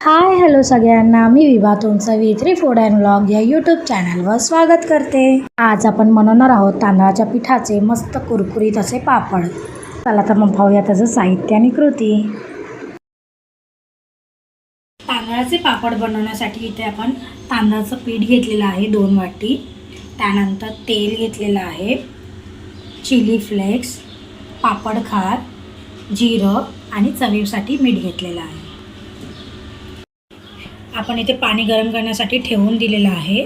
Hi hello सगळ्यांना, मी विभा तुमचं V3 food and vlog या यूट्यूब चॅनलवर स्वागत करते। आज आपण बनवणार आहोत तांदळाच्या पिठाचे मस्त कुरकुरीत असे पापड। चला तर मग पाहूया त्याचं साहित्य आणि कृती। तांदळाचे पापड बनवण्यासाठी इथे आपण तांदळाचं पीठ घेतलेलं आहे 2 वाटी, त्यानंतर तेल घेतलेलं आहे, चिली फ्लेक्स, पापड खार, जिरं आणि चवीसाठी मीठ घेतलेलं आहे। आपण इथे पाणी गरम करण्यासाठी ठेवून दिलेलं आहे।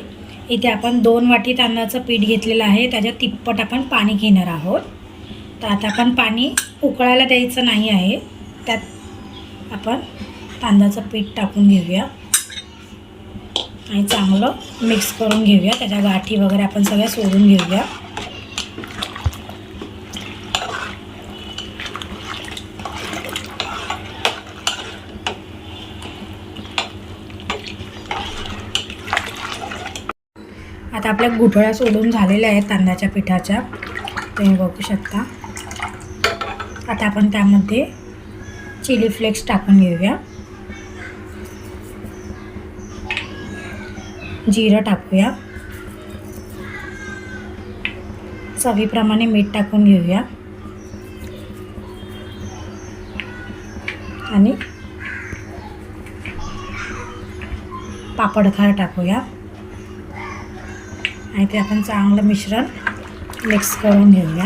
इथे आपण 2 वाटी तांदळाचं पीठ घेतलेलं आहे, त्याच्या तिप्पट आपण पाणी घेणार आहोत। तर आता आपण पाणी उकळायला द्यायचं नाही आहे, त्यात आपण तांदळाचं पीठ टाकून घेऊया आणि चांगलं मिक्स करून घेऊया। त्याच्या गाठी वगैरे आपण सगळ्या सोडून घेऊया। आता आपल्या गुठळ्या सोडून झालेल्या आहेत तांदळाच्या पिठाच्या, तुम्ही बघू शकता। आता आपण त्यामध्ये चिली फ्लेक्स टाकून घेऊया, जिरं टाकूया, चवीप्रमाणे मीठ टाकून घेऊया आणि पापड खार टाकूया आणि ते आपण चांगलं मिश्रण मिक्स करून घेऊया।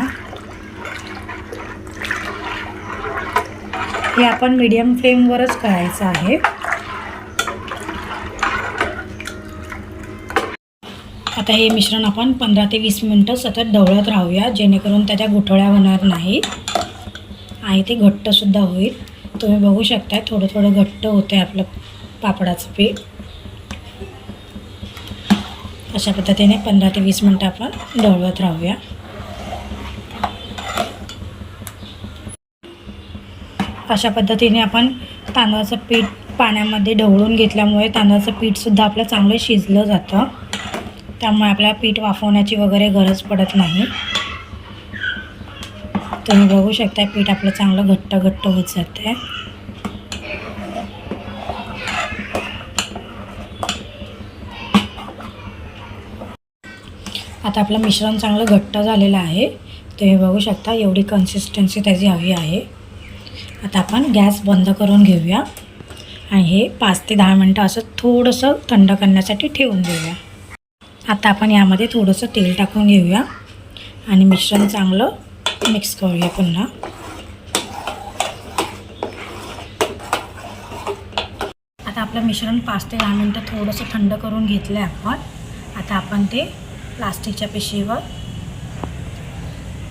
हे आपण मीडियम फ्लेमवरच करायचं आहे। आता हे मिश्रण आपण 15 ते 20 मिनिटं सतत ढवळत राहूया, जेणेकरून त्याच्या गुठळ्या होणार नाही आणि ते घट्टसुद्धा होईल। तुम्ही बघू शकता थोडं थोडं घट्ट होते आपलं पापडाचं पीठ। अशा पद्धतीने 15 ते 20 मिनिटं आपण ढवळत राहूया। अशा पद्धतीने आपण तांदळाचं पीठ पाण्यामध्ये ढवळून घेतल्यामुळे तांदळाचं पीठसुद्धा आपलं चांगलं शिजलं जातं, त्यामुळे आपल्याला पीठ वाफवण्याची वगैरे गरज पडत नाही। तुम्ही बघू शकता पीठ आपलं चांगलं घट्ट होत जातं आहे। आता आपलं मिश्रण चांगलं घट्ट झालेलं आहे, तुम्ही बघू शकता एवढी कन्सिस्टन्सी त्याची हवी आहे। आता आपण गॅस बंद करून घेऊया आणि हे 5 ते 10 मिनिटं असं थोडंसं थंड करण्यासाठी ठेवून देऊया। आता आपण यामध्ये थोडंसं तेल टाकून घेऊया आणि मिश्रण चांगलं मिक्स करूया पुन्हा। आता आपलं मिश्रण 5 ते 10 मिनिटं थोडंसं थंड करून घेतलं आहे आपण। आता आपण ते प्लास्टिकच्या पिशवीवर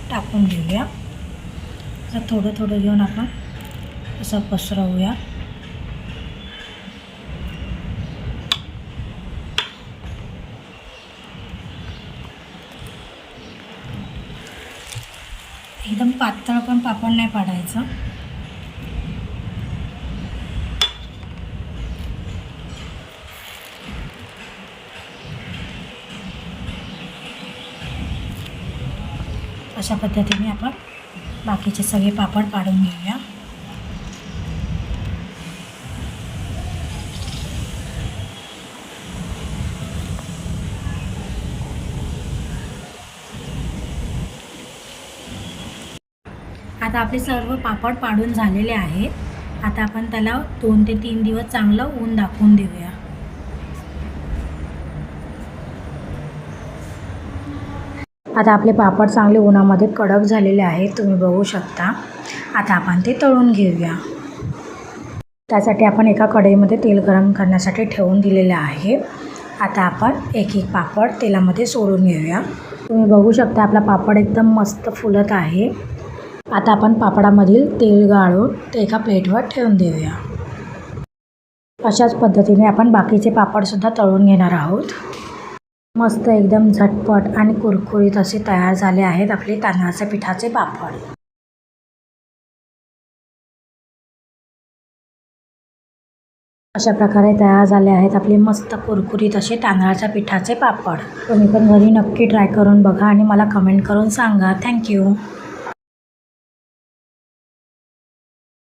टाकून घेऊया। असं थोडं थोडं घेऊन आपण असं पसरवूया। एकदम पातळ पण पापड नाही पाडायचं। अशा पद्धतीने आपण बाकीचे सगळे पापड पाडून घेऊया। आता आपले सर्व पापड पाडून झालेले आहेत। आता आपण त्याला 2 ते 3 दिवस चांगलं ऊन दाखवून देऊया। आता आपले पापड चांगले उन्हामध्ये कडक झालेले आहेत, तुम्ही बघू शकता। आता आपण ते तळून घेऊया। त्यासाठी आपण एका कढईमध्ये तेल गरम करण्यासाठी ठेवून दिलेले आहे। आता आपण एक एक पापड तेलामध्ये सोडून घेऊया। तुम्ही बघू शकता आपला पापड एकदम मस्त फुलत आहे। आता आपण पापडामधील तेल गाळून ते एका प्लेटवर ठेवून देऊया। अशाच पद्धतीने आपण बाकीचे पापडसुद्धा तळून घेणार आहोत। मस्त एकदम झटपट आणि कुरकुरीत असे तयार झाले आहेत आपले तांदळाच्या पिठाचे पापड। अशा प्रकारे तयार झाले आहेत आपले मस्त कुरकुरीत असे तांदळाच्या पिठाचे पापड। तुम्ही पण घरी नक्की ट्राय करून बघा आणि मला कमेंट करून सांगा। थँक्यू।